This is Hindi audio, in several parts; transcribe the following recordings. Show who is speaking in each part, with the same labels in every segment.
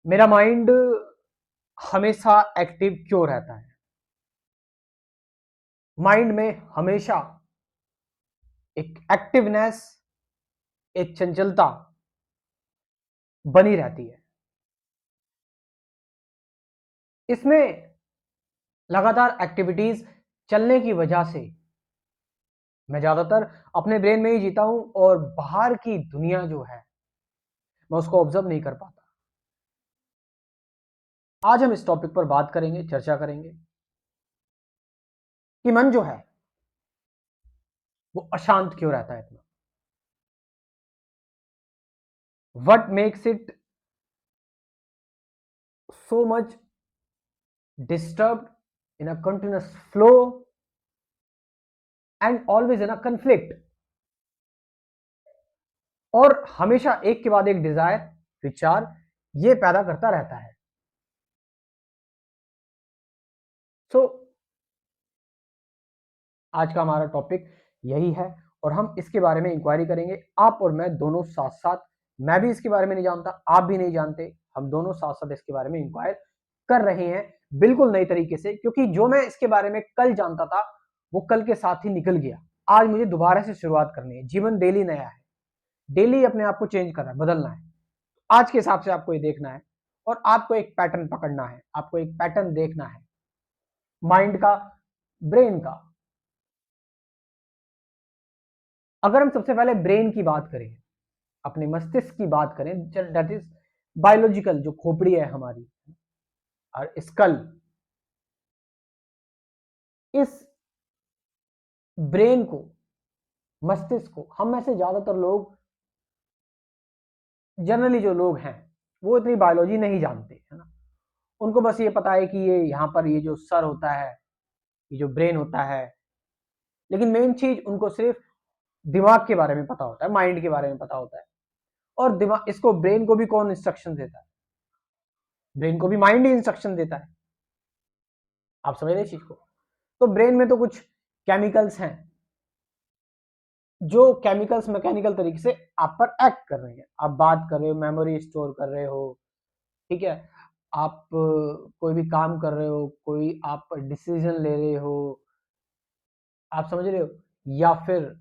Speaker 1: मेरा माइंड हमेशा एक्टिव क्यों रहता है? माइंड में हमेशा एक एक्टिवनेस, एक चंचलता बनी रहती है। इसमें लगातार एक्टिविटीज चलने की वजह से मैं ज्यादातर अपने ब्रेन में ही जीता हूं और बाहर की दुनिया जो है मैं उसको ऑब्जर्व नहीं कर पाता। आज हम इस टॉपिक पर बात करेंगे, चर्चा करेंगे कि मन जो है वो अशांत क्यों रहता है इतना। What makes it so much disturbed in a continuous flow and always in a conflict, और हमेशा एक के बाद एक डिजायर, विचार ये पैदा करता रहता है। सो आज का हमारा टॉपिक यही है और हम इसके बारे में इंक्वायरी करेंगे। आप और मैं दोनों साथ साथ, मैं भी इसके बारे में नहीं जानता, आप भी नहीं जानते, हम दोनों साथ साथ इसके बारे में इंक्वायर कर रहे हैं बिल्कुल नई तरीके से, क्योंकि जो मैं इसके बारे में कल जानता था वो कल के साथ ही निकल गया। आज मुझे दोबारा से शुरुआत करनी है। जीवन डेली नया है, डेली अपने आप को चेंज करना है, बदलना है। आज के हिसाब से आपको ये देखना है और आपको एक पैटर्न पकड़ना है, आपको एक पैटर्न देखना है माइंड का, ब्रेन का। अगर हम सबसे पहले ब्रेन की बात करें, अपने मस्तिष्क की बात करें, दैट इज बायोलॉजिकल, जो खोपड़ी है हमारी और स्कल, इस ब्रेन को, मस्तिष्क को हम में से ज्यादातर लोग, जनरली जो लोग हैं वो इतनी बायोलॉजी नहीं जानते, है ना। उनको बस ये पता है कि ये यहाँ पर ये जो सर होता है, ये जो ब्रेन होता है, लेकिन मेन चीज उनको सिर्फ दिमाग के बारे में पता होता है, माइंड के बारे में पता होता है। और दिमाग, इसको ब्रेन को भी कौन इंस्ट्रक्शन देता है? ब्रेन को भी माइंड ही इंस्ट्रक्शन देता है। आप समझ रहे इस चीज को? तो ब्रेन में तो कुछ केमिकल्स हैं, जो केमिकल्स मैकेनिकल तरीके से आप पर एक्ट कर रहे हैं। आप बात कर रहे हो, मेमोरी स्टोर कर रहे हो, ठीक है, आप कोई भी काम कर रहे हो, कोई आप डिसीजन ले रहे हो, आप समझ रहे हो, या फिर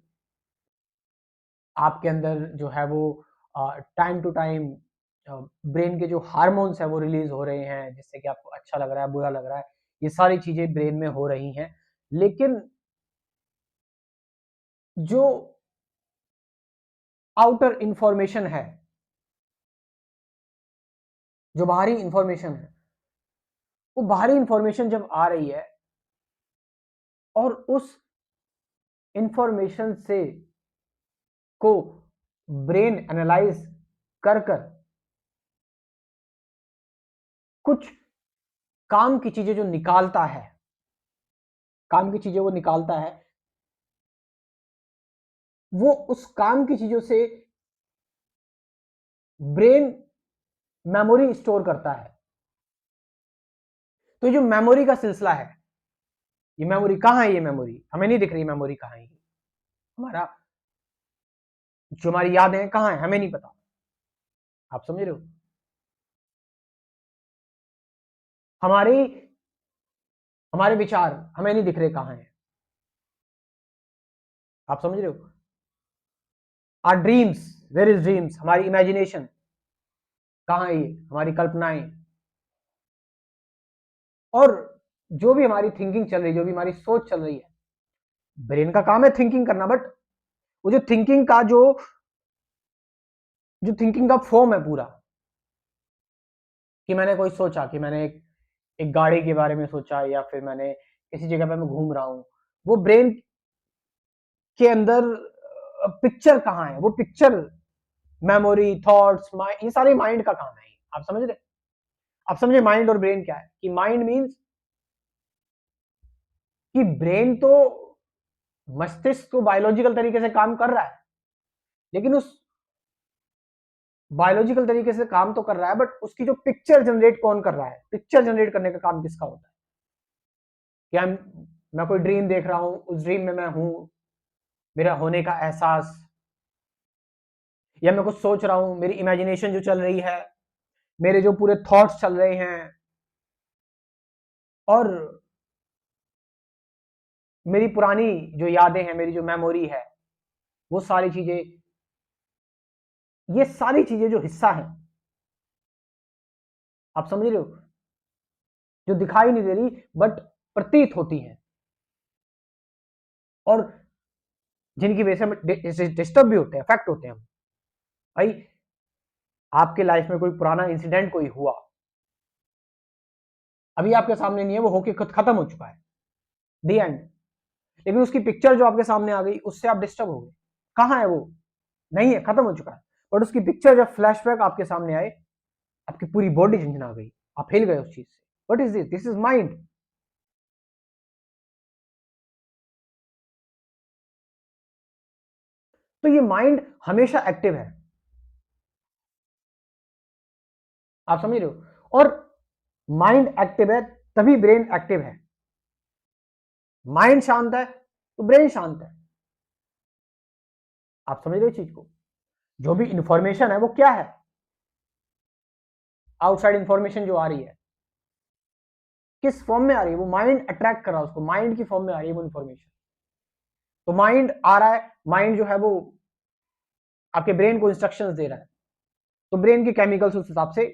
Speaker 1: आपके अंदर जो है वो टाइम टू टाइम ब्रेन के जो हार्मोन्स है वो रिलीज हो रहे हैं, जिससे कि आपको अच्छा लग रहा है, बुरा लग रहा है, ये सारी चीजें ब्रेन में हो रही हैं। लेकिन जो आउटर इंफॉर्मेशन है, जो बाहरी इंफॉर्मेशन है, वो बाहरी इंफॉर्मेशन जब आ रही है और उस इंफॉर्मेशन से को ब्रेन एनालाइज कर कर कुछ काम की चीजें जो निकालता है, काम की चीजें वो निकालता है, वो उस काम की चीजों से ब्रेन मेमोरी स्टोर करता है। तो जो मेमोरी का सिलसिला है, ये मेमोरी कहाँ है? ये मेमोरी हमें नहीं दिख रही, मेमोरी कहाँ है? हमारा जो हमारी यादें हैं कहाँ है, हमें नहीं पता। आप समझ रहे हो? हमारी हमारे विचार हमें नहीं दिख रहे कहाँ है। आप समझ रहे हो? Our dreams, where is dreams, हमारी इमेजिनेशन कहाँ है? ये हमारी कल्पनाएं। और जो भी हमारी थिंकिंग चल रही है, जो भी हमारी सोच चल रही है, ब्रेन का काम है थिंकिंग करना, बट वो जो थिंकिंग का जो थिंकिंग का फॉर्म है पूरा, कि मैंने कोई सोचा, कि मैंने एक गाड़ी के बारे में सोचा, या फिर मैंने किसी जगह पे मैं घूम रहा हूं, वो ब्रेन के अंदर पिक्चर कहाँ है? वो पिक्चर, मेमोरी, थॉट्स, ये सारे माइंड का काम है। आप समझ रहे? आप समझे माइंड और ब्रेन क्या है? कि माइंड मीन्स कि ब्रेन तो मस्तिष्क तो बायोलॉजिकल तरीके से काम कर रहा है, लेकिन उस बायोलॉजिकल तरीके से काम तो कर रहा है, बट उसकी जो पिक्चर जनरेट कौन कर रहा है? पिक्चर जनरेट करने का काम किसका होता है? क्या मैं कोई ड्रीम देख रहा हूं, उस ड्रीम में मैं हूं, मेरा होने का एहसास, या मैं कुछ सोच रहा हूं, मेरी इमेजिनेशन जो चल रही है, मेरे जो पूरे थॉट्स चल रहे हैं, और मेरी पुरानी जो यादें हैं, मेरी जो मेमोरी है, वो सारी चीजें, ये सारी चीजें जो हिस्सा है, आप समझ रहे हो, जो दिखाई नहीं दे रही बट प्रतीत होती है, और जिनकी वजह से हम डिस्टर्ब भी होते हैं, अफेक्ट होते हैं हम। भाई, आपके लाइफ में कोई पुराना इंसिडेंट कोई हुआ, अभी आपके सामने नहीं है, वो होके खुद खत्म हो चुका है, दी एंड, लेकिन उसकी पिक्चर जो आपके सामने आ गई, उससे आप डिस्टर्ब हो गए। कहाँ है वो? नहीं है, खत्म हो चुका है। बट उसकी पिक्चर जब फ्लैशबैक आपके सामने आए, आपकी पूरी बॉडी झंझना गई, आप हिल गए उस चीज से। What is this? This is mind. तो ये माइंड हमेशा एक्टिव है, आप समझ रहे हो, और माइंड एक्टिव है तभी ब्रेन एक्टिव है। माइंड शांत है तो ब्रेन शांत है। आप समझ रहे हो चीज को? जो भी इंफॉर्मेशन है वो क्या है? आउटसाइड इंफॉर्मेशन जो आ रही है, किस फॉर्म में आ रही है? वो माइंड अट्रैक्ट कर रहा है उसको, माइंड की फॉर्म में आ रही है वो इंफॉर्मेशन। तो माइंड आ रहा है, माइंड जो है वो आपके ब्रेन को इंस्ट्रक्शंस दे रहा है, तो ब्रेन के केमिकल्स उस हिसाब से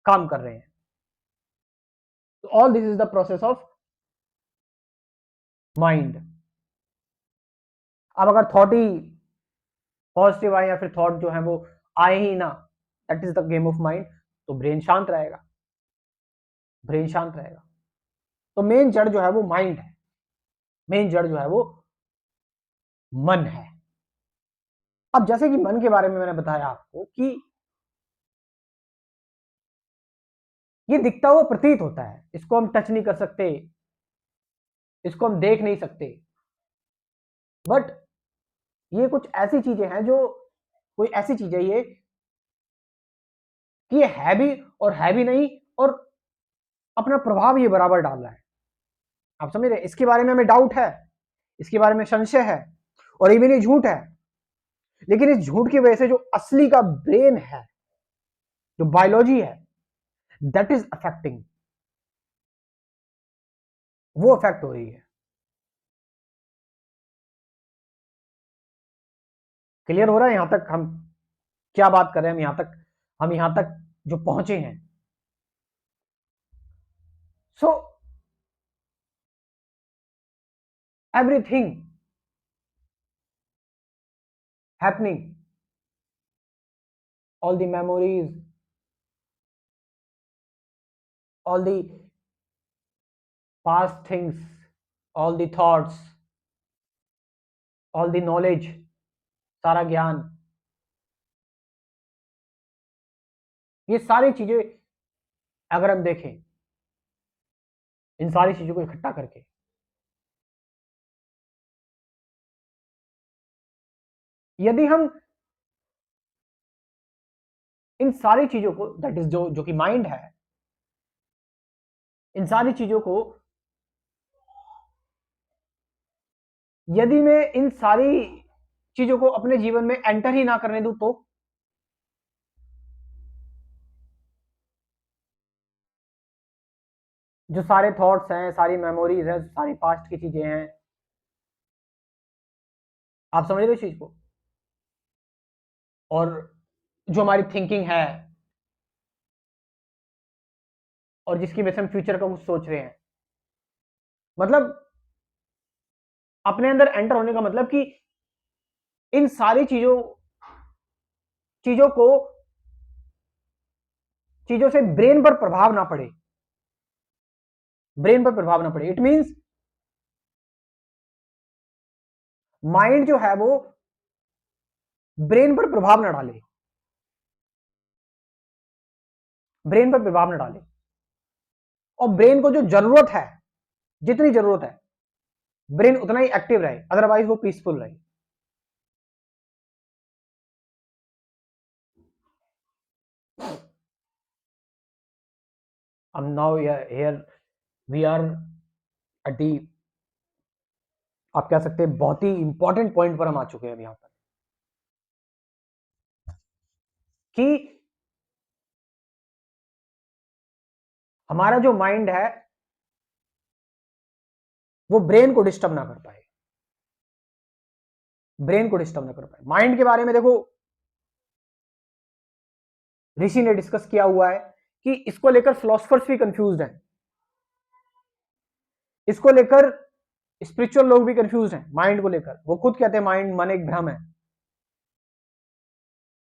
Speaker 1: काम कर रहे हैं। तो all this is the process of mind. अब अगर थॉट ही पॉजिटिव आए, या फिर थॉट जो है वो आए ही ना, that is the game of mind, तो ब्रेन शांत रहेगा, ब्रेन शांत रहेगा। तो मेन जड़ जो है वो माइंड है, मेन जड़ जो है वो मन है। अब जैसे कि मन के बारे में मैंने बताया आपको कि ये दिखता हुआ प्रतीत होता है, इसको हम टच नहीं कर सकते, इसको हम देख नहीं सकते, बट ये कुछ ऐसी चीजें हैं जो, कोई ऐसी चीज है ये कि ये है भी और है भी नहीं, और अपना प्रभाव ये बराबर डाल रहा है। आप समझ रहे? इसके बारे में हमें डाउट है, इसके बारे में संशय है, और इवन ये झूठ है, लेकिन इस झूठ की वजह से जो असली का ब्रेन है, जो बायोलॉजी है, दैट इज अफेक्टिंग, वो अफेक्ट हो रही है। क्लियर हो रहा है यहां तक हम क्या बात कर रहे हैं? हम यहां तक जो पहुंचे हैं। So everything happening, all the memories, all the past things, all the thoughts, all the knowledge, सारा ज्ञान, ये सारी चीजें अगर हम देखें, इन सारी चीजों को इकट्ठा करके, यदि हम इन सारी चीजों को, दैट इज जो जो कि माइंड है, इन सारी चीजों को, यदि मैं इन सारी चीजों को अपने जीवन में एंटर ही ना करने दूं, तो जो सारे थॉट्स हैं, सारी मेमोरीज हैं, सारी पास्ट की चीजें हैं, आप समझ रहे हो इस चीज को, और जो हमारी थिंकिंग है, और जिसकी वजह से हम फ्यूचर का कुछ सोच रहे हैं, मतलब अपने अंदर एंटर होने का मतलब कि इन सारी चीजों चीजों को चीजों से ब्रेन पर प्रभाव ना पड़े, ब्रेन पर प्रभाव ना पड़े। इट मींस माइंड जो है वो ब्रेन पर प्रभाव ना डाले, ब्रेन पर प्रभाव ना डाले, और ब्रेन को जो जरूरत है, जितनी जरूरत है, ब्रेन उतना ही एक्टिव रहे, अदरवाइज वो पीसफुल रहे। अब now here we are at the, आप कह सकते हैं बहुत ही इंपॉर्टेंट पॉइंट पर हम आ चुके हैं यहां पर, कि हमारा जो माइंड है वो ब्रेन को डिस्टर्ब ना कर पाए, ब्रेन को डिस्टर्ब ना कर पाए। माइंड के बारे में देखो ऋषि ने डिस्कस किया हुआ है कि इसको लेकर फिलोसफर्स भी कंफ्यूज हैं, इसको लेकर स्पिरिचुअल लोग भी कंफ्यूज हैं माइंड को लेकर। वो खुद कहते हैं माइंड मन एक भ्रम है।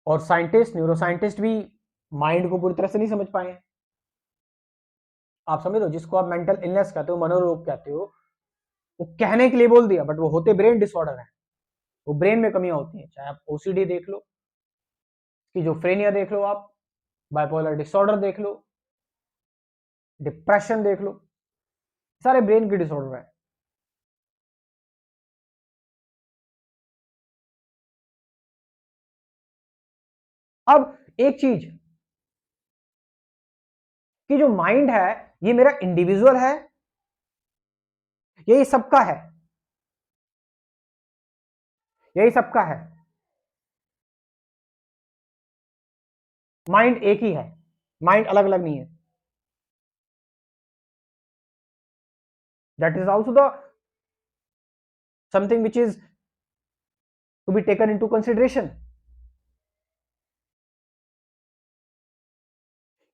Speaker 1: और साइंटिस्ट, न्यूरो साइंटिस्ट भी माइंड को पूरी तरह से नहीं समझ पाए हैं। आप समझ लो, जिसको आप मेंटल इलनेस कहते हो, मनोरोग कहते हो, वो कहने के लिए बोल दिया, बट वो होते ब्रेन डिसऑर्डर है। वो ब्रेन में कमियां होती हैं, चाहे आप ओसीडी देख लो, स्किज़ोफ्रेनिया देख लो, आप बाइपोलर डिसऑर्डर देख लो, डिप्रेशन देख लो, सारे ब्रेन के डिसऑर्डर है। अब एक चीज कि जो माइंड है ये मेरा इंडिविजुअल है, यही सबका है, यही सबका है। माइंड एक ही है, माइंड अलग अलग नहीं है। That is also the something which is to be taken into consideration,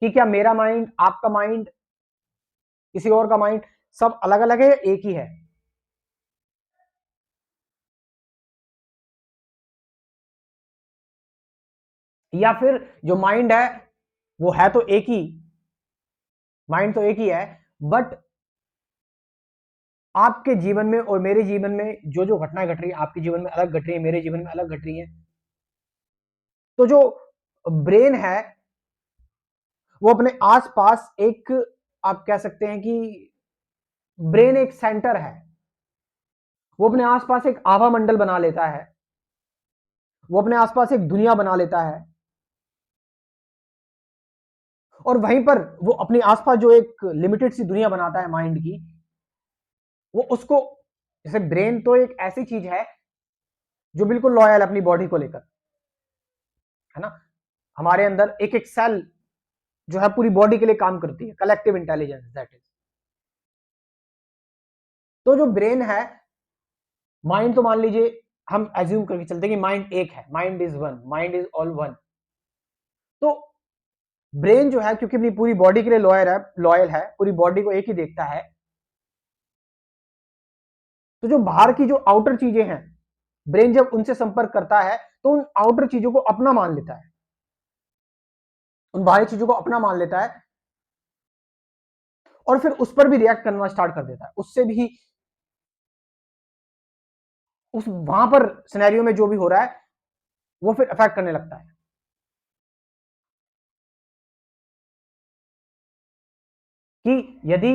Speaker 1: कि क्या मेरा माइंड, आपका माइंड, किसी और का माइंड सब अलग अलग है, एक ही है। या फिर जो माइंड है वो है तो एक ही, माइंड तो एक ही है, बट आपके जीवन में और मेरे जीवन में जो जो घटनाएं घट रही है, आपके जीवन में अलग घट रही है, मेरे जीवन में अलग घट रही है। तो जो ब्रेन है वो अपने आसपास एक, आप कह सकते हैं कि ब्रेन एक सेंटर है, वो अपने आसपास एक आभा मंडल बना लेता है, वो अपने आसपास एक दुनिया बना लेता है, और वहीं पर वो अपने आसपास जो एक लिमिटेड सी दुनिया बनाता है माइंड की, वो उसको, जैसे ब्रेन तो एक ऐसी चीज है जो बिल्कुल लॉयल अपनी बॉडी को लेकर, है ना। हमारे अंदर एक एक सेल जो है पूरी बॉडी के लिए काम करती है, कलेक्टिव इंटेलिजेंस दैट इज। तो जो ब्रेन है, माइंड तो मान लीजिए हम एज्यूम करके चलते हैं कि माइंड एक है, mind is one, mind is all one. तो ब्रेन जो है क्योंकि अपनी पूरी बॉडी के लिए लॉयल है, पूरी बॉडी को एक ही देखता है, तो जो बाहर की जो आउटर चीजें हैं, ब्रेन जब उनसे संपर्क करता है तो उन आउटर चीजों को अपना मान लेता है, उन बाहरी चीजों को अपना मान लेता है, और फिर उस पर भी रिएक्ट करना स्टार्ट कर देता है, उससे भी उस वहां पर सिनेरियो में जो भी हो रहा है वो फिर अफेक्ट करने लगता है। कि यदि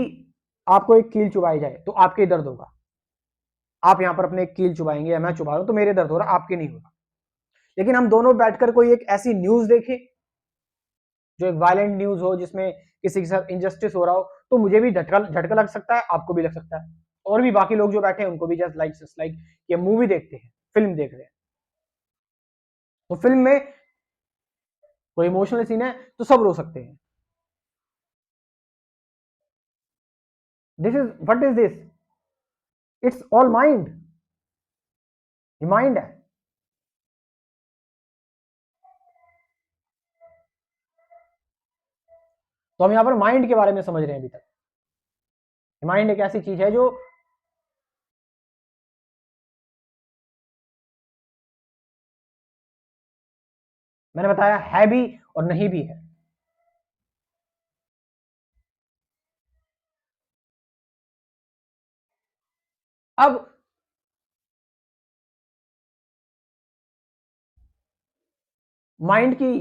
Speaker 1: आपको एक कील चुभाई जाए तो आपके दर्द होगा, आप यहां पर अपने एक कील चुभाएंगे या मैं चुभा रहा हूं तो मेरे दर्द हो रहा है, आपके नहीं होगा। लेकिन हम दोनों बैठकर कोई एक ऐसी न्यूज देखें जो एक वायलेंट न्यूज हो, जिसमें किसी के साथ इनजस्टिस हो रहा हो, तो मुझे भी झटका झटका लग सकता है, आपको भी लग सकता है, और भी बाकी लोग जो बैठे हैं उनको भी, जस्ट लाइक ये मूवी देखते हैं, फिल्म देख रहे हैं, तो फिल्म में कोई इमोशनल सीन है तो सब रो सकते हैं। This is what is this, it's all mind, ये माइंड है। तो हम यहां पर माइंड के बारे में समझ रहे हैं अभी तक। माइंड एक ऐसी चीज है जो, मैंने बताया, है भी और नहीं भी है। अब माइंड की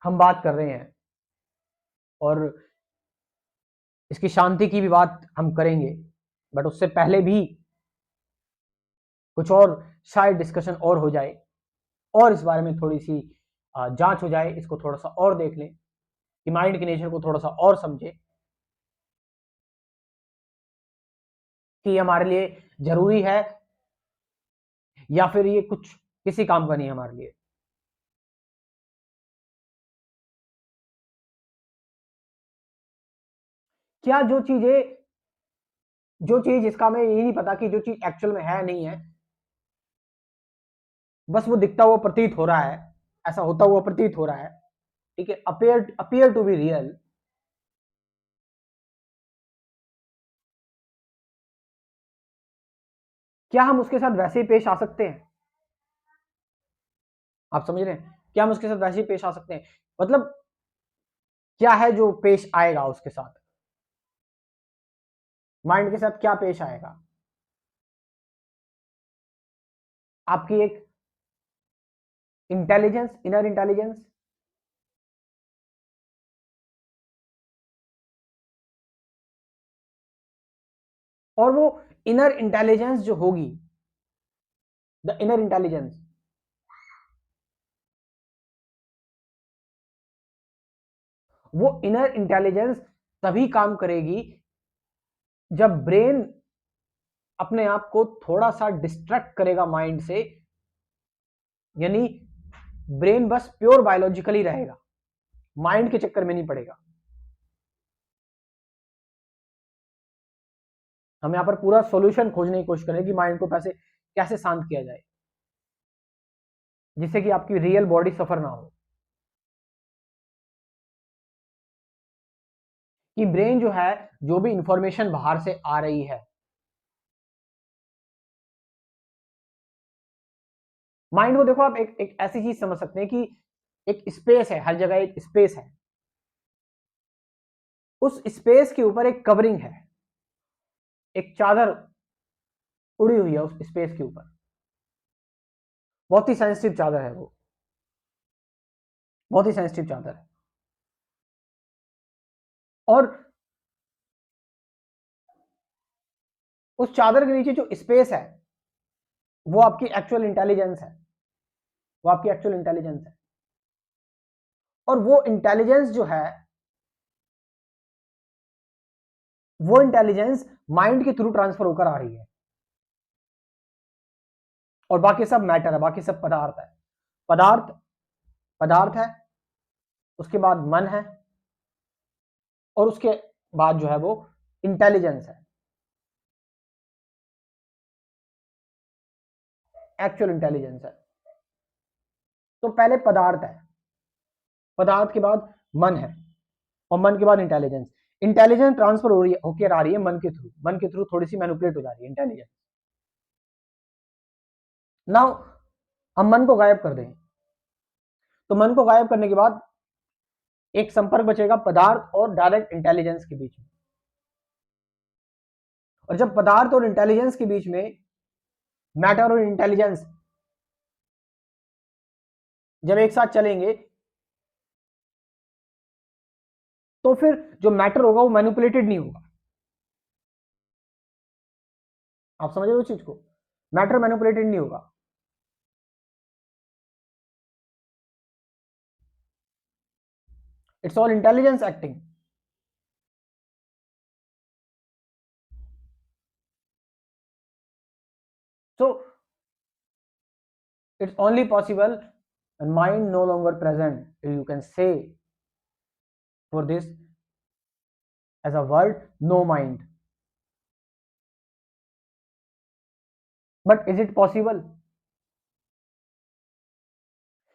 Speaker 1: हम बात कर रहे हैं और इसकी शांति की भी बात हम करेंगे, बट उससे पहले भी कुछ और शायद डिस्कशन और हो जाए, और इस बारे में थोड़ी सी जांच हो जाए, इसको थोड़ा सा और देख लें कि माइंड के नेचर को थोड़ा सा और समझे, कि हमारे लिए जरूरी है या फिर ये कुछ किसी काम का नहीं है हमारे लिए। क्या जो चीज जिसका हमें ये नहीं पता कि जो चीज एक्चुअल में है नहीं है, बस वो दिखता हुआ प्रतीत हो रहा है, ऐसा होता हुआ प्रतीत हो रहा है, ठीक है, अपियर टू बी रियल, क्या हम उसके साथ वैसे ही पेश आ सकते हैं? आप समझ रहे हैं? क्या हम उसके साथ वैसे ही पेश आ सकते हैं? मतलब क्या है जो पेश आएगा उसके साथ? माइंड के साथ क्या पेश आएगा? आपकी एक इंटेलिजेंस, इनर इंटेलिजेंस, और वो इनर इंटेलिजेंस जो होगी, द इनर इंटेलिजेंस, वो इनर इंटेलिजेंस तभी काम करेगी जब ब्रेन अपने आप को थोड़ा सा डिस्ट्रैक्ट करेगा माइंड से, यानी ब्रेन बस प्योर बायोलॉजिकली रहेगा, माइंड के चक्कर में नहीं पड़ेगा। हम यहां पर पूरा सॉल्यूशन खोजने की कोशिश करें कि माइंड को कैसे शांत किया जाए, जिससे कि आपकी रियल बॉडी सफर ना हो। कि ब्रेन जो है, जो भी इंफॉर्मेशन बाहर से आ रही है, माइंड को देखो आप एक ऐसी चीज समझ सकते हैं कि एक स्पेस है, हर जगह एक स्पेस है, उस स्पेस के ऊपर एक कवरिंग है, एक चादर उड़ी हुई है उस स्पेस के ऊपर, बहुत ही सेंसिटिव चादर है वो, बहुत ही सेंसिटिव चादर है। और उस चादर के नीचे जो स्पेस है, वो आपकी एक्चुअल इंटेलिजेंस है, वो आपकी एक्चुअल इंटेलिजेंस है। और वो इंटेलिजेंस माइंड के थ्रू ट्रांसफर होकर आ रही है, और बाकी सब मैटर है, बाकी सब पदार्थ है। पदार्थ पदार्थ है, उसके बाद मन है, और उसके बाद जो है वो इंटेलिजेंस है, एक्चुअल इंटेलिजेंस है। तो पहले पदार्थ है, पदार्थ के बाद मन है, और मन के बाद इंटेलिजेंस। इंटेलिजेंस ट्रांसफर हो रही है, होकर आ रही है मन के थ्रू, मन के थ्रू थोड़ी सी मैनिपुलेट हो जा रही है इंटेलिजेंस। नाउ हम मन को गायब कर दें, तो मन को गायब करने के बाद एक संपर्क बचेगा पदार्थ और डायरेक्ट इंटेलिजेंस के बीच में। और जब पदार्थ और इंटेलिजेंस के बीच में मैटर और इंटेलिजेंस जब एक साथ चलेंगे, तो फिर जो मैटर होगा वो मैनिपुलेटेड नहीं होगा। आप समझ रहे हो उस चीज को? मैटर मैनिपुलेटेड नहीं होगा। It's all intelligence acting. So it's only possible when mind no longer present. You can say for this as a word, no mind. But is it possible?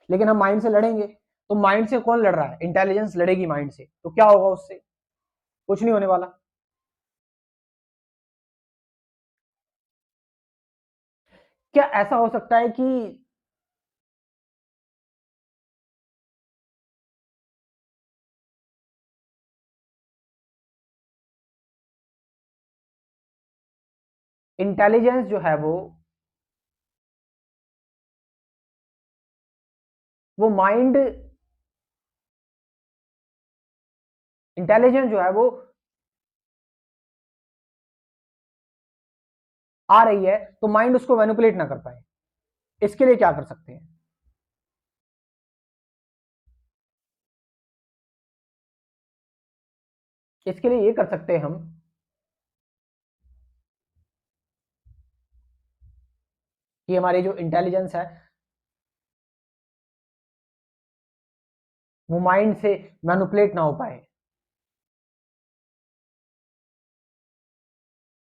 Speaker 1: लेकिन हम माइंड से लड़ेंगे, तो माइंड से कौन लड़ रहा है? इंटेलिजेंस लड़ेगी माइंड से, तो क्या होगा उससे? कुछ नहीं होने वाला। क्या ऐसा हो सकता है कि इंटेलिजेंस जो है वो माइंड, इंटेलिजेंस जो है वो आ रही है, तो माइंड उसको मैनिपुलेट ना कर पाए? इसके लिए क्या कर सकते हैं? इसके लिए ये कर सकते हैं हम कि हमारी जो इंटेलिजेंस है वो माइंड से मैनिपुलेट ना हो पाए।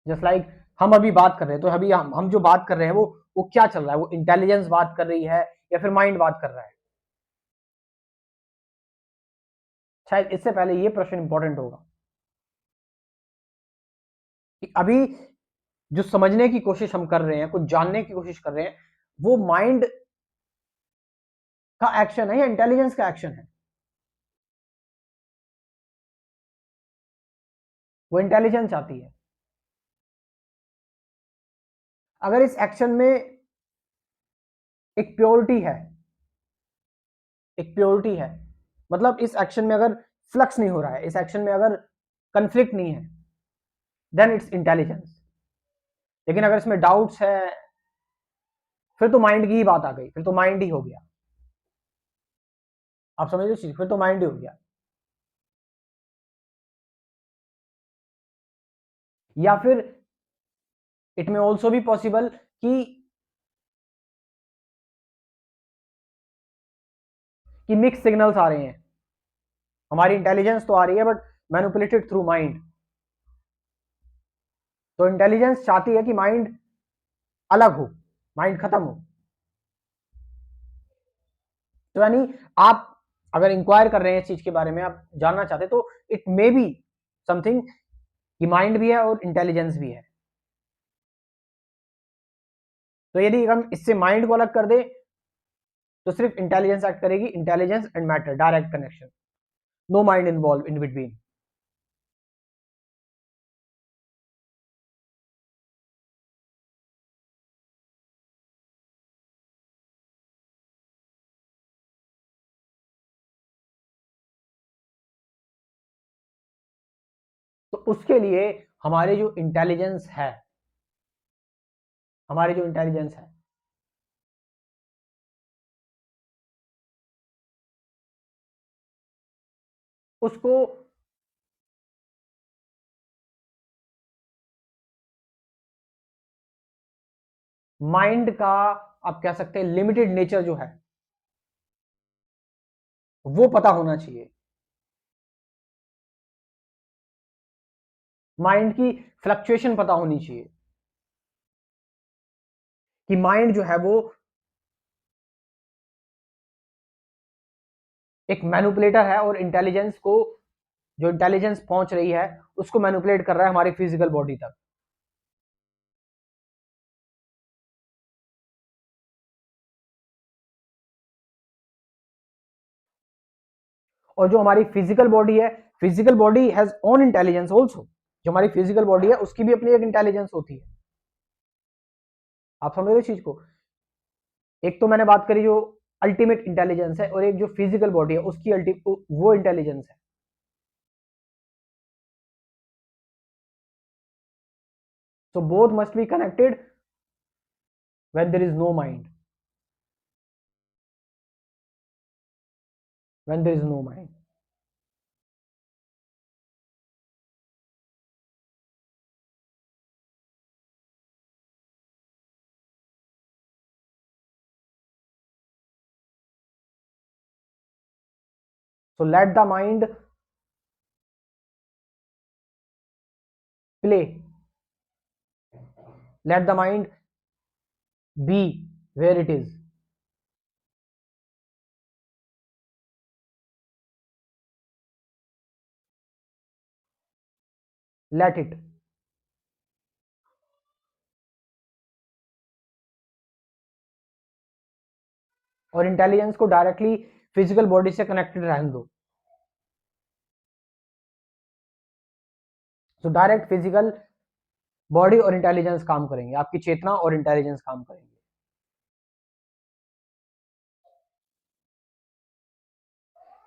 Speaker 1: जस्ट लाइक हम अभी बात कर रहे हैं, तो अभी हम जो बात कर रहे हैं वो क्या चल रहा है? वो इंटेलिजेंस बात कर रही है या फिर माइंड बात कर रहा है? शायद इससे पहले ये प्रश्न इंपॉर्टेंट होगा कि अभी जो समझने की कोशिश हम कर रहे हैं, कुछ जानने की कोशिश कर रहे हैं, वो माइंड का एक्शन है या इंटेलिजेंस का एक्शन है? वो इंटेलिजेंस आती है। अगर इस एक्शन में एक प्योरिटी है, एक प्योरिटी है, मतलब इस एक्शन में अगर फ्लक्स नहीं हो रहा है, इस एक्शन में अगर कंफ्लिक्ट नहीं है, देन इट्स इंटेलिजेंस। लेकिन अगर इसमें डाउट्स है, फिर तो माइंड की ही बात आ गई, फिर तो माइंड ही हो गया। आप समझ रहे, फिर तो माइंड ही हो गया। या फिर इट में ऑल्सो भी पॉसिबल कि मिक्स सिग्नल्स आ रहे हैं, हमारी इंटेलिजेंस तो आ रही है बट मैनिपुलेटेड थ्रू माइंड। तो इंटेलिजेंस चाहती है कि माइंड अलग हो, माइंड खत्म हो। तो यानी आप अगर इंक्वायर कर रहे हैं इस चीज के बारे में, आप जानना चाहते हैं, तो इट मे बी समथिंग कि माइंड भी है और इंटेलिजेंस भी है। तो यदि हम इससे माइंड को अलग कर दे तो सिर्फ इंटेलिजेंस एक्ट करेगी, intelligence and matter, direct connection, no mind involve in between. तो उसके लिए हमारे जो इंटेलिजेंस है, हमारे जो इंटेलिजेंस है, उसको माइंड का, आप कह सकते हैं लिमिटेड नेचर जो है वो पता होना चाहिए। माइंड की फ्लक्चुएशन पता होनी चाहिए कि माइंड जो है वो एक मैनिपुलेटर है और इंटेलिजेंस को, जो इंटेलिजेंस पहुंच रही है उसको मैनिपुलेट कर रहा है हमारी फिजिकल बॉडी तक। और जो हमारी फिजिकल बॉडी है, physical body has own intelligence also. जो हमारी फिजिकल बॉडी है उसकी भी अपनी एक इंटेलिजेंस होती है। आप समझ रहे चीज को? एक तो मैंने बात करी जो अल्टीमेट इंटेलिजेंस है, और एक जो फिजिकल बॉडी है उसकी वो इंटेलिजेंस है। So both must be connected when there is no mind. When there is no mind. So let the mind play. Let the mind be where it is. Let it. और इंटेलिजेंस को डायरेक्टली फिजिकल बॉडी से कनेक्टेड रहने दो। तो डायरेक्ट फिजिकल बॉडी और इंटेलिजेंस काम करेंगे, आपकी चेतना और इंटेलिजेंस काम करेंगे।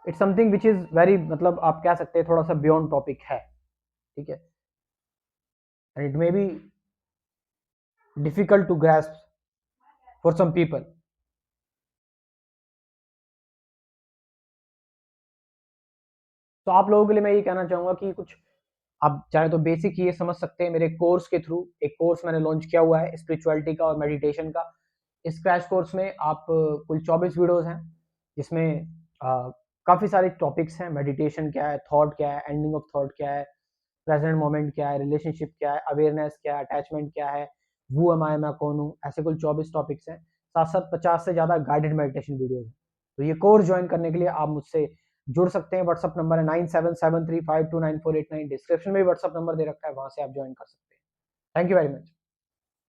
Speaker 1: It's something which is very, मतलब आप कह सकते हैं थोड़ा सा बियॉन्ड टॉपिक है, ठीक है, and it may be difficult to grasp for some people. तो आप लोगों के लिए मैं ये कहना चाहूंगा कि कुछ आप चाहे तो बेसिक ये समझ सकते हैं मेरे कोर्स के थ्रू। एक कोर्स मैंने लॉन्च किया हुआ है स्पिरिचुअलिटी का और मेडिटेशन का। इस क्रैश कोर्स में आप कुल 24 वीडियोस हैं, जिसमें काफ़ी सारे टॉपिक्स हैं। मेडिटेशन क्या है, थॉट क्या है, एंडिंग ऑफ थॉट क्या है, प्रेजेंट मोमेंट क्या है, रिलेशनशिप क्या है, अवेयरनेस क्या है, अटैचमेंट क्या है, वो एम आई, मैं कौन हूँ, ऐसे कुल 24 टॉपिक्स हैं। साथ साथ 50 से ज़्यादा गाइडेड मेडिटेशन वीडियोज हैं। तो ये कोर्स ज्वाइन करने के लिए आप मुझसे जुड़ सकते हैं। व्हाट्सअप नंबर है 9773529489, डिस्क्रिप्शन में भी व्हाट्सअप नंबर दे रखा है, वहां से आप ज्वाइन कर सकते हैं। Thank you very much.